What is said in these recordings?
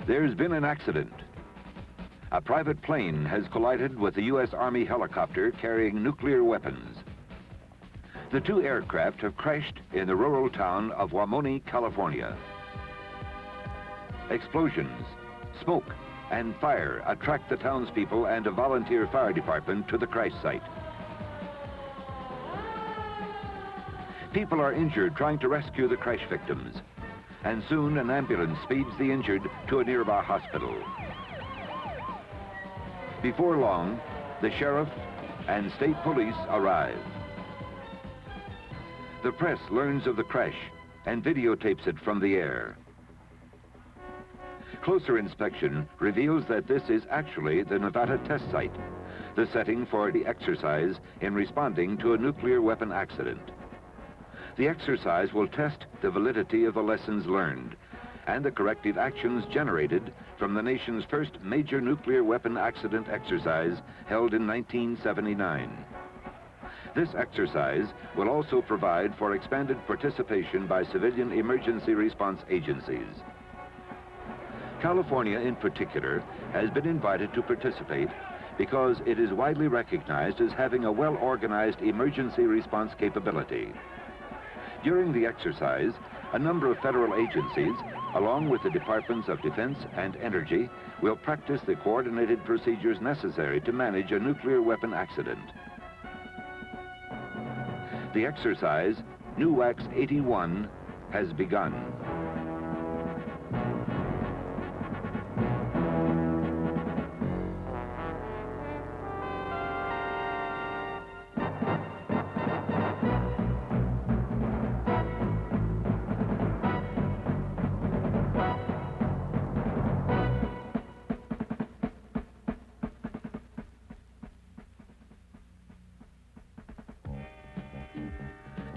There's been an accident. A private plane has collided with a U.S. Army helicopter carrying nuclear weapons. The two aircraft have crashed in the rural town of Wamoni, California. Explosions, smoke, and fire attract the townspeople and a volunteer fire department to the crash site. People are injured trying to rescue the crash victims, and soon an ambulance speeds the injured to a nearby hospital. Before long, the sheriff and state police arrive. The press learns of the crash and videotapes it from the air. Closer inspection reveals that this is actually the Nevada test site, the setting for the exercise in responding to a nuclear weapon accident. The exercise will test the validity of the lessons learned and the corrective actions generated from the nation's first major nuclear weapon accident exercise held in 1979. This exercise will also provide for expanded participation by civilian emergency response agencies. California, in particular, has been invited to participate because it is widely recognized as having a well-organized emergency response capability. During the exercise, a number of federal agencies, along with the Departments of Defense and Energy, will practice the coordinated procedures necessary to manage a nuclear weapon accident. The exercise, NUWAX-81, has begun.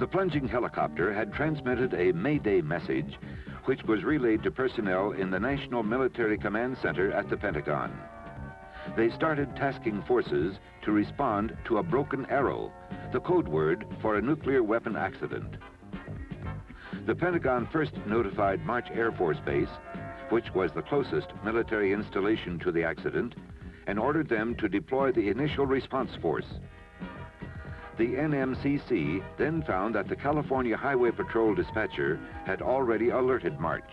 The plunging helicopter had transmitted a Mayday message, which was relayed to personnel in the National Military Command Center at the Pentagon. They started tasking forces to respond to a broken arrow, the code word for a nuclear weapon accident. The Pentagon first notified March Air Force Base, which was the closest military installation to the accident, and ordered them to deploy the initial response force. The NMCC then found that the California Highway Patrol dispatcher had already alerted March.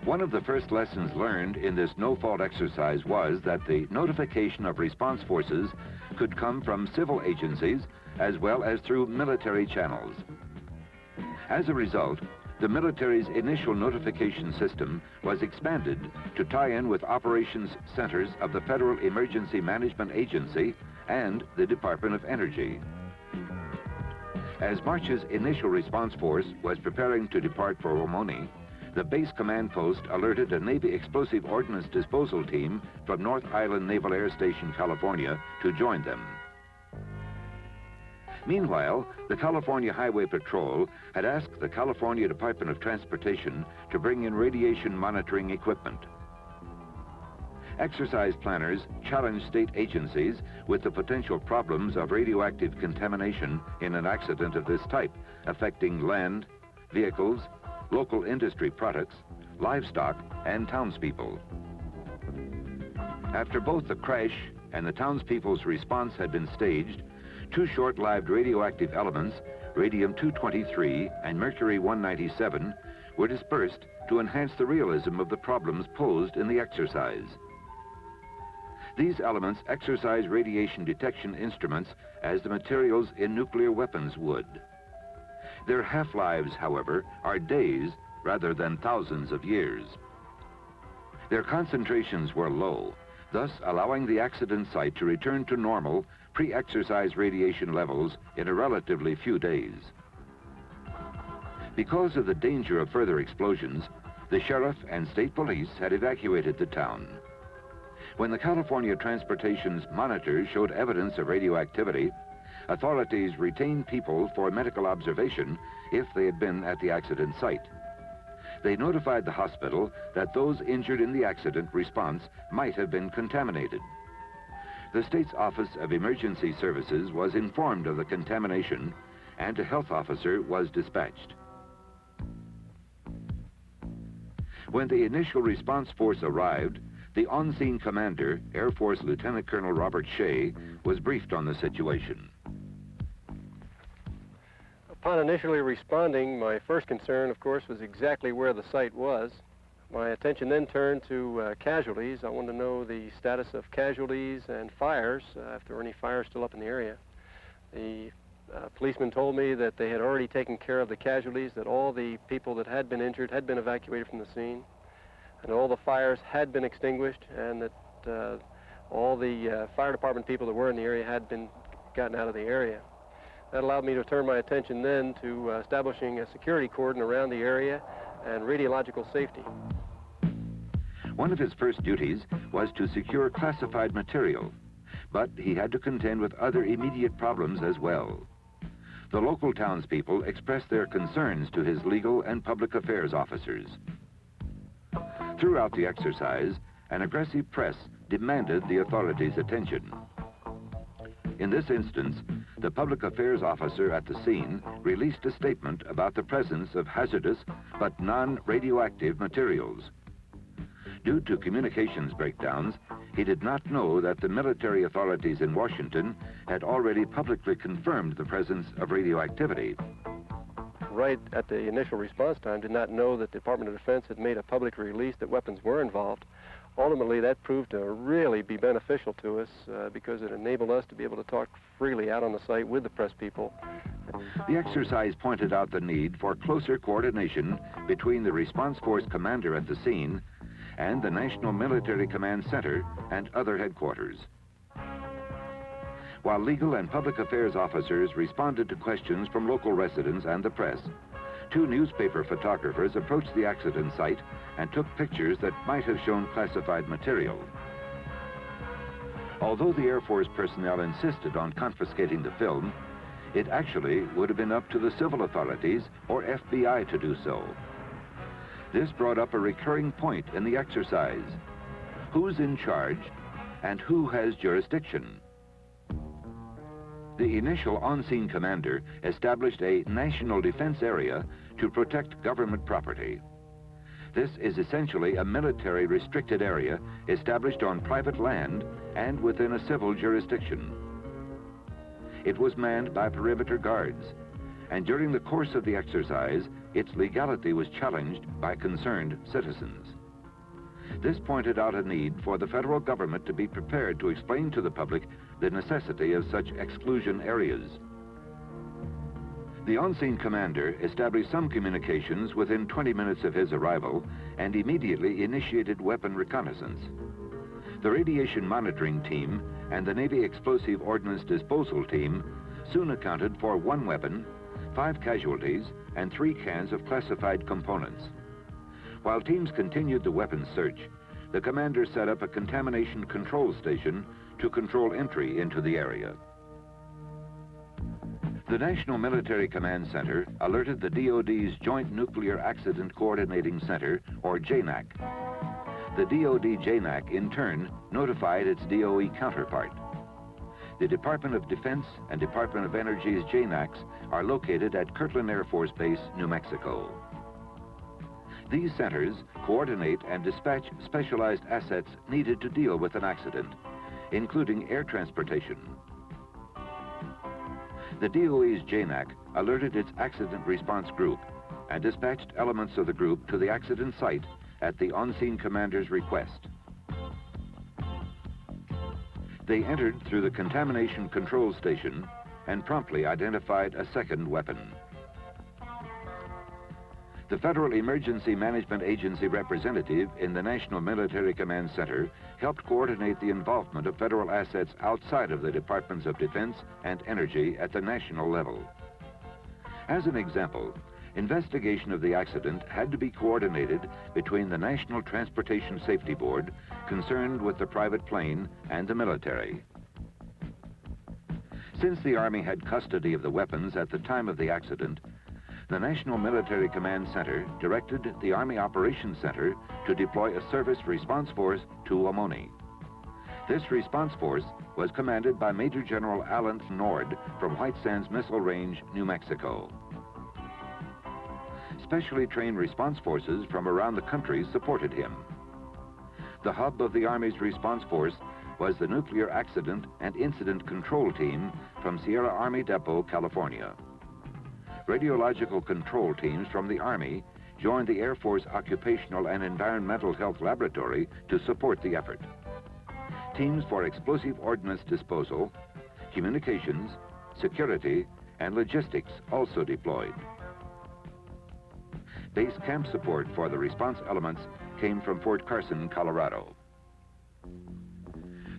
One of the first lessons learned in this no-fault exercise was that the notification of response forces could come from civil agencies as well as through military channels. As a result, the military's initial notification system was expanded to tie in with operations centers of the Federal Emergency Management Agency and the Department of Energy. As March's initial response force was preparing to depart for Wamoni, the base command post alerted a Navy explosive ordnance disposal team from North Island Naval Air Station, California, to join them. Meanwhile, the California Highway Patrol had asked the California Department of Transportation to bring in radiation monitoring equipment. Exercise planners challenged state agencies with the potential problems of radioactive contamination in an accident of this type, affecting land, vehicles, local industry products, livestock, and townspeople. After both the crash and the townspeople's response had been staged, two short-lived radioactive elements, radium-223 and mercury-197, were dispersed to enhance the realism of the problems posed in the exercise. These elements exercise radiation detection instruments as the materials in nuclear weapons would. Their half-lives, however, are days rather than thousands of years. Their concentrations were low, thus allowing the accident site to return to normal pre-exercise radiation levels in a relatively few days. Because of the danger of further explosions, the sheriff and state police had evacuated the town. When the California Transportation's monitors showed evidence of radioactivity, authorities retained people for medical observation if they had been at the accident site. They notified the hospital that those injured in the accident response might have been contaminated. The state's Office of Emergency Services was informed of the contamination, and a health officer was dispatched. When the initial response force arrived, the on-scene commander, Air Force Lieutenant Colonel Robert Shea, was briefed on the situation. Upon initially responding, my first concern, of course, was exactly where the site was. My attention then turned to casualties. I wanted to know the status of casualties and fires, if there were any fires still up in the area. The policeman told me that they had already taken care of the casualties, that all the people that had been injured had been evacuated from the scene, and all the fires had been extinguished, and that all the fire department people that were in the area had been gotten out of the area. That allowed me to turn my attention then to establishing a security cordon around the area and radiological safety. One of his first duties was to secure classified material, but he had to contend with other immediate problems as well. The local townspeople expressed their concerns to his legal and public affairs officers. Throughout the exercise, an aggressive press demanded the authorities' attention. In this instance, the public affairs officer at the scene released a statement about the presence of hazardous but non-radioactive materials. Due to communications breakdowns, he did not know that the military authorities in Washington had already publicly confirmed the presence of radioactivity. Right at the initial response time, did not know that the Department of Defense had made a public release that weapons were involved. Ultimately, that proved to really be beneficial to us because it enabled us to be able to talk freely out on the site with the press people. The exercise pointed out the need for closer coordination between the response force commander at the scene and the National Military Command Center and other headquarters. While legal and public affairs officers responded to questions from local residents and the press, two newspaper photographers approached the accident site and took pictures that might have shown classified material. Although the Air Force personnel insisted on confiscating the film, it actually would have been up to the civil authorities or FBI to do so. This brought up a recurring point in the exercise. Who's in charge and who has jurisdiction? The initial on-scene commander established a national defense area to protect government property. This is essentially a military restricted area established on private land and within a civil jurisdiction. It was manned by perimeter guards, and during the course of the exercise, its legality was challenged by concerned citizens. This pointed out a need for the federal government to be prepared to explain to the public the necessity of such exclusion areas. The on-scene commander established some communications within 20 minutes of his arrival and immediately initiated weapon reconnaissance. The radiation monitoring team and the Navy Explosive Ordnance Disposal team soon accounted for 1 weapon, 5 casualties, and 3 cans of classified components. While teams continued the weapons search, the commander set up a contamination control station to control entry into the area. The National Military Command Center alerted the DoD's Joint Nuclear Accident Coordinating Center, or JNAC. The DoD JNAC, in turn, notified its DOE counterpart. The Department of Defense and Department of Energy's JNACs are located at Kirtland Air Force Base, New Mexico. These centers coordinate and dispatch specialized assets needed to deal with an accident, including air transportation. The DOE's JNAC alerted its accident response group and dispatched elements of the group to the accident site at the on-scene commander's request. They entered through the contamination control station and promptly identified a second weapon. The Federal Emergency Management Agency representative in the National Military Command Center helped coordinate the involvement of federal assets outside of the Departments of Defense and Energy at the national level. As an example, investigation of the accident had to be coordinated between the National Transportation Safety Board, concerned with the private plane, and the military. Since the Army had custody of the weapons at the time of the accident, the National Military Command Center directed the Army Operations Center to deploy a service response force to Omonee. This response force was commanded by Major General Alan Nord from White Sands Missile Range, New Mexico. specially trained response forces from around the country supported him. The hub of the Army's response force was the Nuclear Accident and Incident Control Team from Sierra Army Depot, California. Radiological control teams from the Army joined the Air Force Occupational and Environmental Health Laboratory to support the effort. Teams for explosive ordnance disposal, communications, security, and logistics also deployed. Base camp support for the response elements came from Fort Carson, Colorado.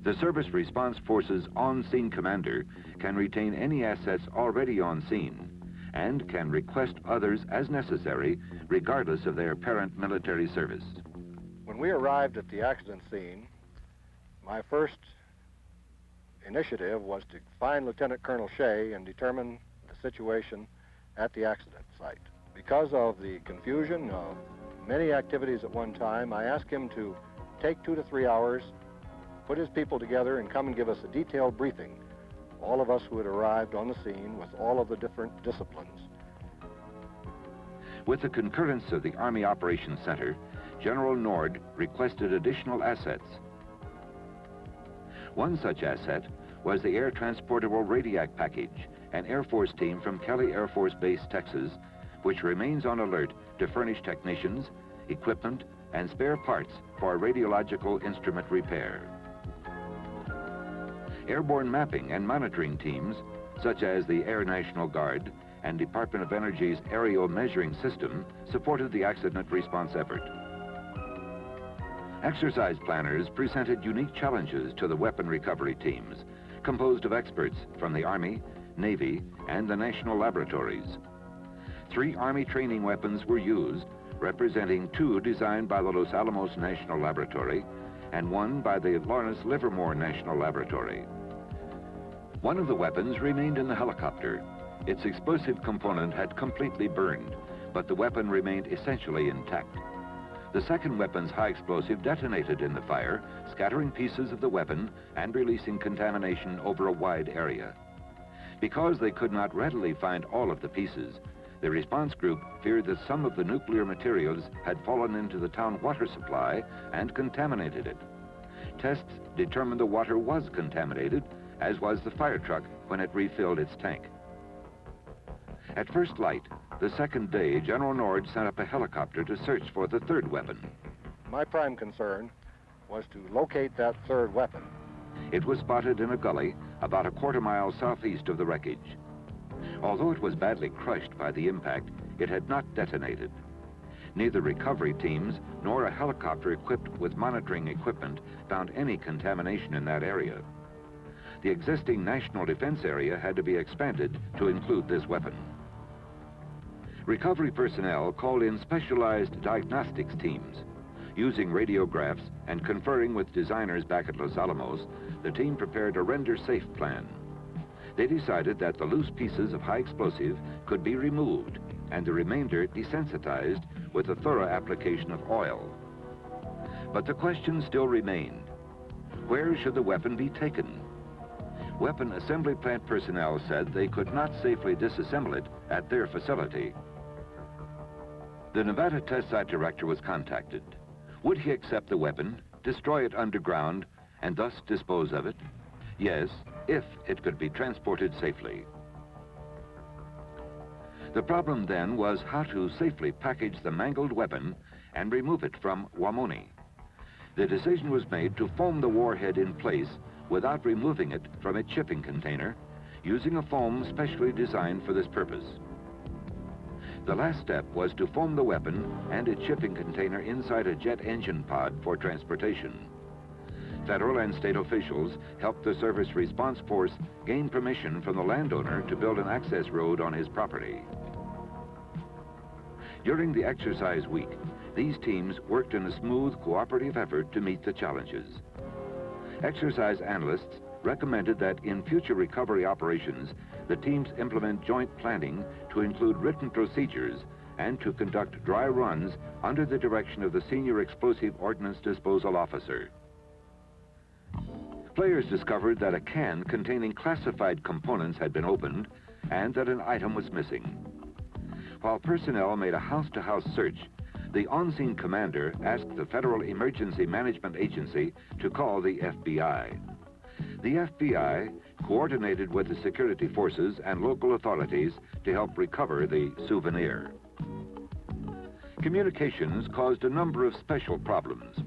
The Service Response Force's on-scene commander can retain any assets already on scene and can request others as necessary, regardless of their parent military service. When we arrived at the accident scene, my first initiative was to find Lieutenant Colonel Shea and determine the situation at the accident site. Because of the confusion of many activities at one time, I asked him to take 2 to 3 hours, put his people together, and come and give us a detailed briefing, all of us who had arrived on the scene with all of the different disciplines. With the concurrence of the Army Operations Center, General Nord requested additional assets. One such asset was the Air Transportable Radiac Package, an Air Force team from Kelly Air Force Base, Texas, which remains on alert to furnish technicians, equipment, and spare parts for radiological instrument repair. Airborne mapping and monitoring teams, such as the Air National Guard and Department of Energy's Aerial Measuring System, supported the accident response effort. Exercise planners presented unique challenges to the weapon recovery teams, composed of experts from the Army, Navy, and the national laboratories. 3 Army training weapons were used, representing 2 designed by the Los Alamos National Laboratory and 1 by the Lawrence Livermore National Laboratory. One of the weapons remained in the helicopter. Its explosive component had completely burned, but the weapon remained essentially intact. The second weapon's high explosive detonated in the fire, scattering pieces of the weapon and releasing contamination over a wide area. Because they could not readily find all of the pieces, the response group feared that some of the nuclear materials had fallen into the town water supply and contaminated it. Tests determined the water was contaminated, as was the fire truck when it refilled its tank. At first light, the second day, General Nord sent up a helicopter to search for the third weapon. My prime concern was to locate that third weapon. It was spotted in a gully about a quarter-mile southeast of the wreckage. Although it was badly crushed by the impact, it had not detonated. Neither recovery teams nor a helicopter equipped with monitoring equipment found any contamination in that area. The existing national defense area had to be expanded to include this weapon. Recovery personnel called in specialized diagnostics teams. Using radiographs and conferring with designers back at Los Alamos, the team prepared a render-safe plan. They decided that the loose pieces of high explosive could be removed and the remainder desensitized with a thorough application of oil. But the question still remained: where should the weapon be taken? Weapon assembly plant personnel said they could not safely disassemble it at their facility. The Nevada Test Site Director was contacted. Would he accept the weapon, destroy it underground, and thus dispose of it? Yes, if it could be transported safely. The problem then was how to safely package the mangled weapon and remove it from Wamoni. The decision was made to foam the warhead in place without removing it from its shipping container, using a foam specially designed for this purpose. The last step was to foam the weapon and its shipping container inside a jet engine pod for transportation. Federal and state officials helped the Service Response Force gain permission from the landowner to build an access road on his property. During the exercise week, these teams worked in a smooth, cooperative effort to meet the challenges. Exercise analysts recommended that in future recovery operations, the teams implement joint planning to include written procedures and to conduct dry runs under the direction of the Senior Explosive Ordnance Disposal Officer. Players discovered that a can containing classified components had been opened and that an item was missing. While personnel made a house-to-house search, the on-scene commander asked the Federal Emergency Management Agency to call the FBI. The FBI coordinated with the security forces and local authorities to help recover the souvenir. Communications caused a number of special problems.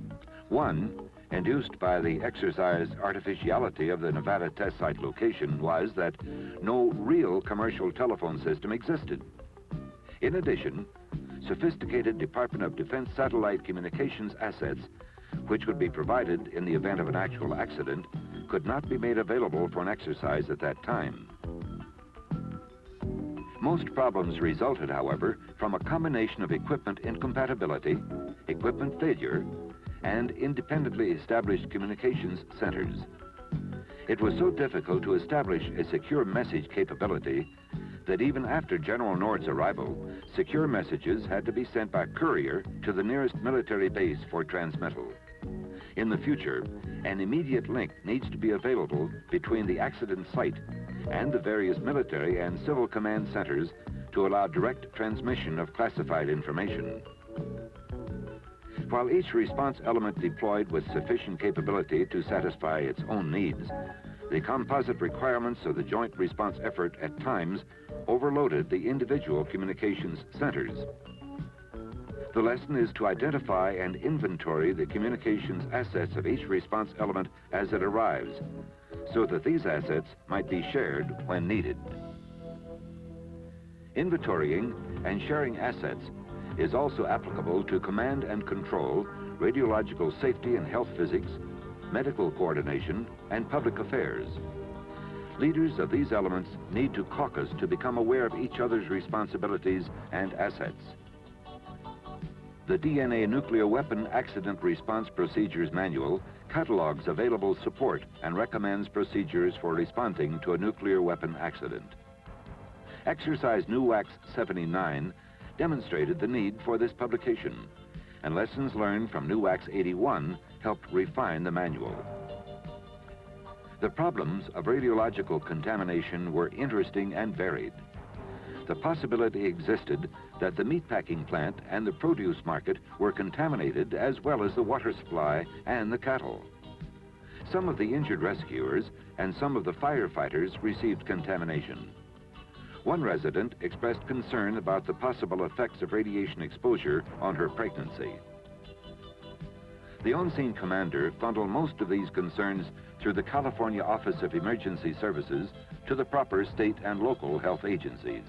One, induced by the exercise artificiality of the Nevada test site location, was that no real commercial telephone system existed. In addition, sophisticated Department of Defense satellite communications assets, which would be provided in the event of an actual accident, could not be made available for an exercise at that time. Most problems resulted, however, from a combination of equipment incompatibility, equipment failure, and independently established communications centers. It was so difficult to establish a secure message capability that even after General Nord's arrival, secure messages had to be sent by courier to the nearest military base for transmittal. In the future, an immediate link needs to be available between the accident site and the various military and civil command centers to allow direct transmission of classified information. While each response element deployed with sufficient capability to satisfy its own needs, the composite requirements of the joint response effort at times overloaded the individual communications centers. The lesson is to identify and inventory the communications assets of each response element as it arrives, so that these assets might be shared when needed. Inventorying and sharing assets is also applicable to command and control, radiological safety and health physics, medical coordination, and public affairs. Leaders of these elements need to caucus to become aware of each other's responsibilities and assets. The DNA Nuclear Weapon Accident Response Procedures Manual catalogs available support and recommends procedures for responding to a nuclear weapon accident. Exercise NUWAX-79 demonstrated the need for this publication, and lessons learned from NUWAX-81 helped refine the manual. The problems of radiological contamination were interesting and varied. The possibility existed that the meatpacking plant and the produce market were contaminated, as well as the water supply and the cattle. Some of the injured rescuers and some of the firefighters received contamination. One resident expressed concern about the possible effects of radiation exposure on her pregnancy. The on-scene commander funneled most of these concerns through the California Office of Emergency Services to the proper state and local health agencies.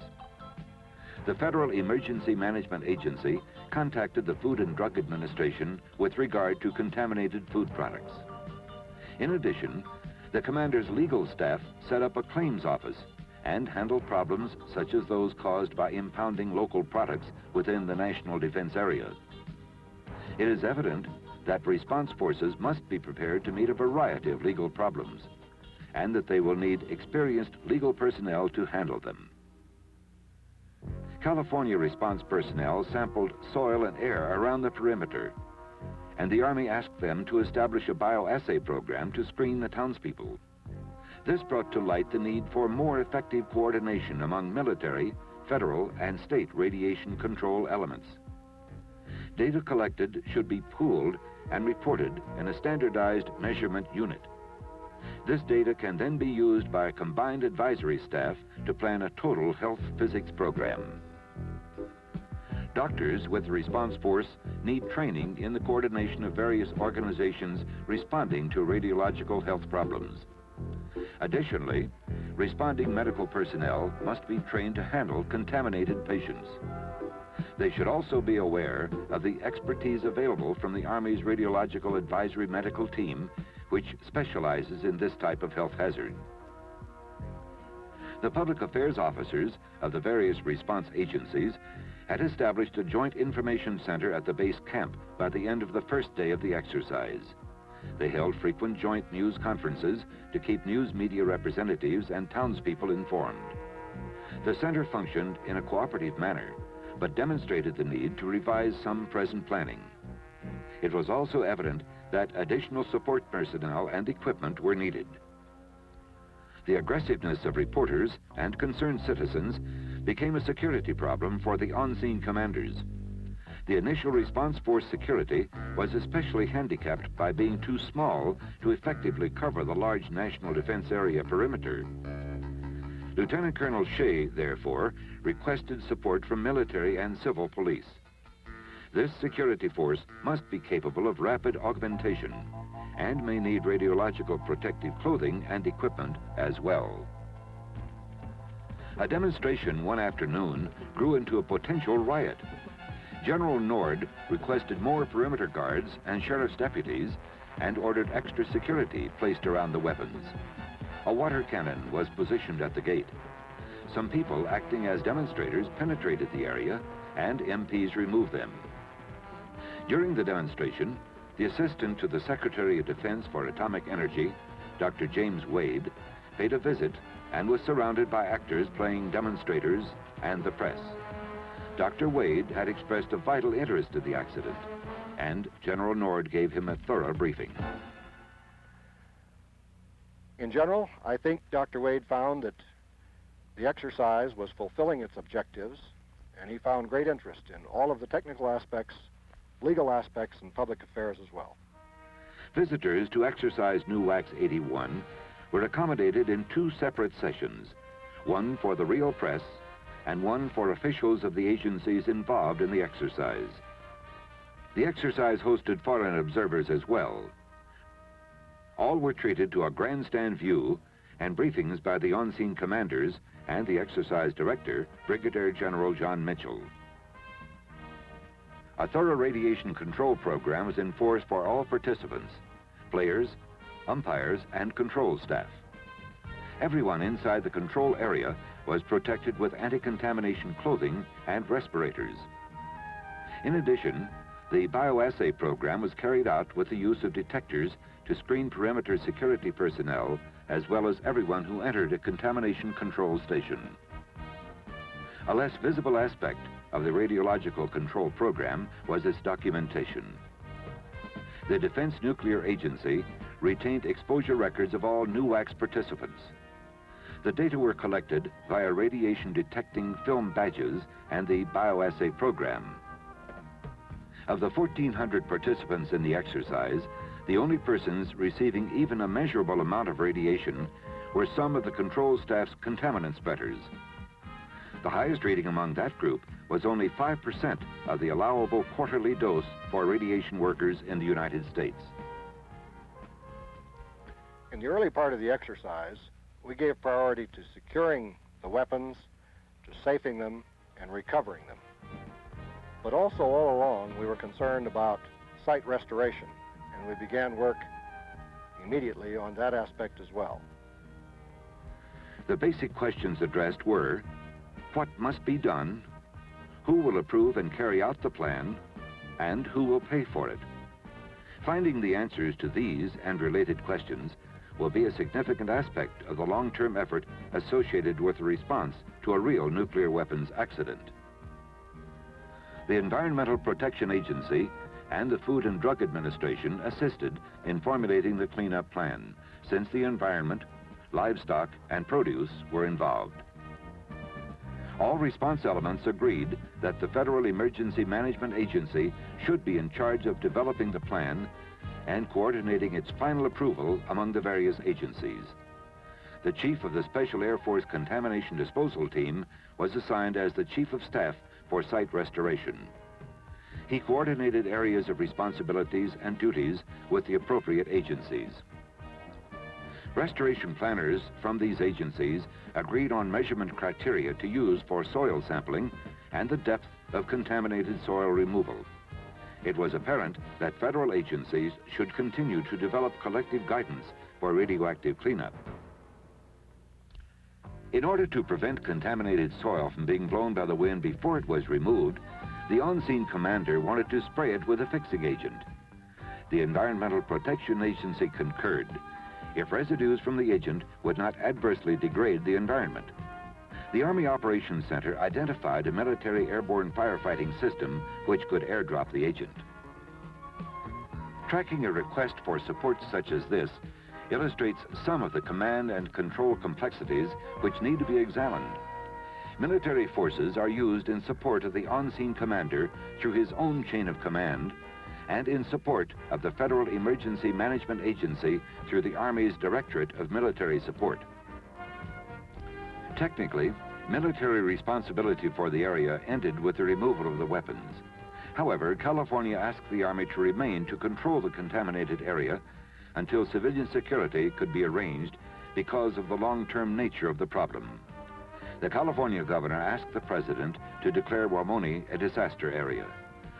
The Federal Emergency Management Agency contacted the Food and Drug Administration with regard to contaminated food products. In addition, the commander's legal staff set up a claims office and handled problems such as those caused by impounding local products within the national defense area. It is evident that response forces must be prepared to meet a variety of legal problems, and that they will need experienced legal personnel to handle them. California response personnel sampled soil and air around the perimeter, and the Army asked them to establish a bioassay program to screen the townspeople. This brought to light the need for more effective coordination among military, federal, and state radiation control elements. Data collected should be pooled and reported in a standardized measurement unit. This data can then be used by a combined advisory staff to plan a total health physics program. Doctors with the response force need training in the coordination of various organizations responding to radiological health problems. Additionally, responding medical personnel must be trained to handle contaminated patients. They should also be aware of the expertise available from the Army's Radiological Advisory Medical Team, which specializes in this type of health hazard. The public affairs officers of the various response agencies had established a joint information center at the base camp by the end of the first day of the exercise. They held frequent joint news conferences to keep news media representatives and townspeople informed. The center functioned in a cooperative manner, but demonstrated the need to revise some present planning. It was also evident that additional support personnel and equipment were needed. The aggressiveness of reporters and concerned citizens became a security problem for the on-scene commanders. The initial response force security was especially handicapped by being too small to effectively cover the large national defense area perimeter. Lieutenant Colonel Shea, therefore, requested support from military and civil police. This security force must be capable of rapid augmentation and may need radiological protective clothing and equipment as well. A demonstration one afternoon grew into a potential riot. General Nord requested more perimeter guards and sheriff's deputies and ordered extra security placed around the weapons. A water cannon was positioned at the gate. Some people acting as demonstrators penetrated the area and MPs removed them. During the demonstration, the Assistant to the Secretary of Defense for Atomic Energy, Dr. James Wade, paid a visit and was surrounded by actors playing demonstrators and the press. Dr. Wade had expressed a vital interest in the accident, and General Nord gave him a thorough briefing. In general, I think Dr. Wade found that the exercise was fulfilling its objectives, and he found great interest in all of the technical aspects, legal aspects, and public affairs as well. Visitors to exercise NUWAX-81 were accommodated in two separate sessions, one for the real press and one for officials of the agencies involved in the exercise. The exercise hosted foreign observers as well. All were treated to a grandstand view and briefings by the on-scene commanders and the exercise director, Brigadier General John Mitchell. A thorough radiation control program was in force for all participants, players, umpires, and control staff. Everyone inside the control area was protected with anti-contamination clothing and respirators. In addition, the bioassay program was carried out with the use of detectors to screen perimeter security personnel as well as everyone who entered a contamination control station. A less visible aspect of the radiological control program was its documentation. The Defense Nuclear Agency retained exposure records of all NUWAX participants. The data were collected via radiation detecting film badges and the bioassay program. Of the 1,400 participants in the exercise, the only persons receiving even a measurable amount of radiation were some of the control staff's contaminant spreaders. The highest reading among that group was only 5% of the allowable quarterly dose for radiation workers in the United States. In the early part of the exercise, we gave priority to securing the weapons, to safing them, and recovering them. But also all along, we were concerned about site restoration, and we began work immediately on that aspect as well. The basic questions addressed were, what must be done, who will approve and carry out the plan, and who will pay for it? Finding the answers to these and related questions will be a significant aspect of the long-term effort associated with the response to a real nuclear weapons accident. The Environmental Protection Agency and the Food and Drug Administration assisted in formulating the cleanup plan, since the environment, livestock, and produce were involved. All response elements agreed that the Federal Emergency Management Agency should be in charge of developing the plan and coordinating its final approval among the various agencies. The Chief of the Special Air Force Contamination Disposal Team was assigned as the Chief of Staff for site restoration. He coordinated areas of responsibilities and duties with the appropriate agencies. Restoration planners from these agencies agreed on measurement criteria to use for soil sampling and the depth of contaminated soil removal. It was apparent that federal agencies should continue to develop collective guidance for radioactive cleanup. In order to prevent contaminated soil from being blown by the wind before it was removed, the on-scene commander wanted to spray it with a fixing agent. The Environmental Protection Agency concurred, if residues from the agent would not adversely degrade the environment. The Army Operations Center identified a military airborne firefighting system which could airdrop the agent. Tracking a request for support such as this illustrates some of the command and control complexities which need to be examined. Military forces are used in support of the on-scene commander through his own chain of command and in support of the Federal Emergency Management Agency through the Army's Directorate of Military Support. Technically, military responsibility for the area ended with the removal of the weapons. However, California asked the Army to remain to control the contaminated area until civilian security could be arranged because of the long-term nature of the problem. The California governor asked the president to declare Wamoni a disaster area.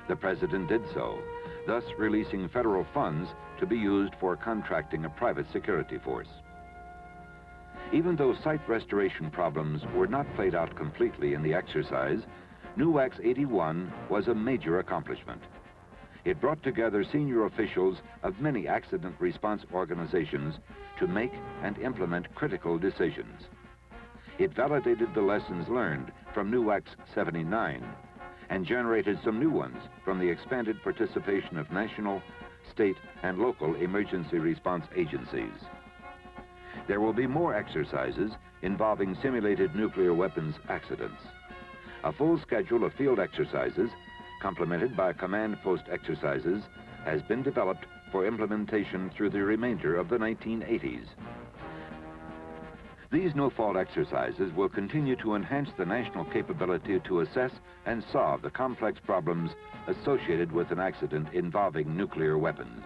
The president did so, thus releasing federal funds to be used for contracting a private security force. Even though site restoration problems were not played out completely in the exercise, NUWAX-81 was a major accomplishment. It brought together senior officials of many accident response organizations to make and implement critical decisions. It validated the lessons learned from NUWAX-79 and generated some new ones from the expanded participation of national, state, and local emergency response agencies. There will be more exercises involving simulated nuclear weapons accidents. A full schedule of field exercises, complemented by command post exercises, has been developed for implementation through the remainder of the 1980s. These no-fault exercises will continue to enhance the national capability to assess and solve the complex problems associated with an accident involving nuclear weapons.